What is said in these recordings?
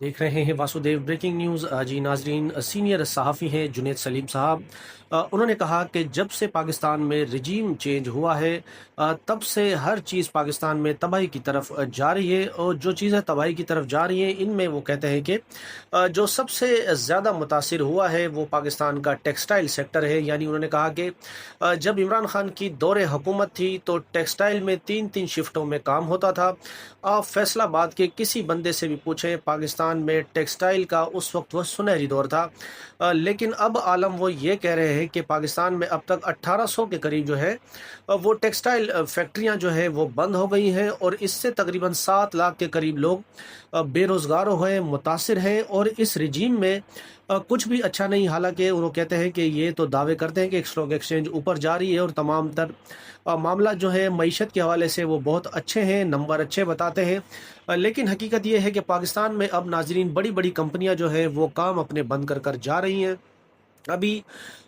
देख रहे हैं वासुदेव ब्रेकिंग न्यूज़। जी नाजरीन, सीनियर सहाफ़ी हैं जुनैद सलीम साहब। उन्होंने कहा कि जब से पाकिस्तान में रिजीम चेंज हुआ है, तब से हर चीज़ पाकिस्तान में तबाही की तरफ जा रही है, और जो चीज़ें तबाही की तरफ जा रही हैं इनमें वो कहते हैं कि जो सबसे ज़्यादा मुतासिर हुआ है वो पाकिस्तान का टेक्सटाइल सेक्टर है। यानी उन्होंने कहा कि जब इमरान खान की दौरे हुकूमत थी तो टेक्सटाइल में तीन तीन शिफ्टों में काम होता था। आप फैसलाबाद के किसी बंदे से भी पूछें, पाकिस्तान में टेक्सटाइल का उस वक्त वह सुनहरी दौर था। लेकिन अब आलम वो ये कह रहे हैं कि पाकिस्तान में अब तक 1800 के करीब जो है वो टेक्सटाइल फैक्ट्रियां जो है वो बंद हो गई हैं, और इससे तकरीबन 7 लाख के करीब लोग बेरोज़गार हो गए, मुतासिर हैं। और इस रिजीम में कुछ भी अच्छा नहीं। हालांकि वो कहते हैं कि ये तो दावे करते हैं कि स्टॉक एक्सचेंज ऊपर जा रही है और तमाम तर मामला जो है मईशत के हवाले से वो बहुत अच्छे हैं, नंबर अच्छे बताते हैं। लेकिन हकीकत ये है कि पाकिस्तान में अब नाजरीन बड़ी बड़ी कंपनियां जो है वो काम अपने बंद कर कर जा रही हैं। अभी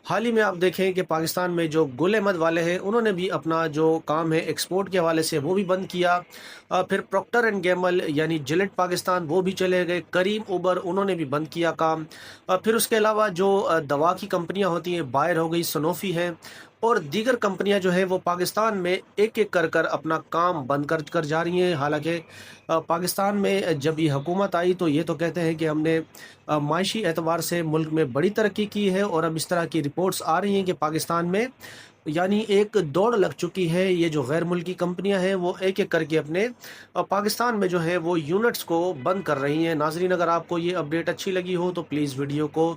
हाल ही में आप देखें कि पाकिस्तान में जो गुल अहमद वाले हैं उन्होंने भी अपना जो काम है एक्सपोर्ट के हवाले से वो भी बंद किया। फिर प्रॉक्टर एंड गैमल यानी जिलेट पाकिस्तान वो भी चले गए। करीम उबर उन्होंने भी बंद किया काम। फिर उसके अलावा जो दवा की कंपनियां होती हैं, बायर हो गई, सनोफी है, और दीगर कंपनियां जो है वो पाकिस्तान में एक एक कर कर अपना काम बंद कर कर जा रही हैं। हालांकि पाकिस्तान में जब ये हुकूमत आई तो ये तो कहते हैं कि हमने माशी एतबार से मुल्क में बड़ी तरक्की की है, और अब इस तरह की रिपोर्ट्स आ रही हैं कि पाकिस्तान में यानी एक दौड़ लग चुकी है। ये जो गैर मुल्की कंपनियां हैं वो एक एक करके अपने पाकिस्तान में जो है वो यूनिट्स को बंद कर रही हैं। नाजरीन, अगर आपको ये अपडेट अच्छी लगी हो तो प्लीज़ वीडियो को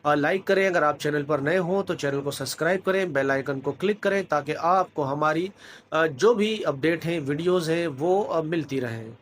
लाइक करें। अगर आप चैनल पर नए हो तो चैनल को सब्सक्राइब करें, बेल आइकन को क्लिक करें, ताकि आपको हमारी जो भी अपडेट हैं, वीडियोज़ हैं, वो मिलती रहें।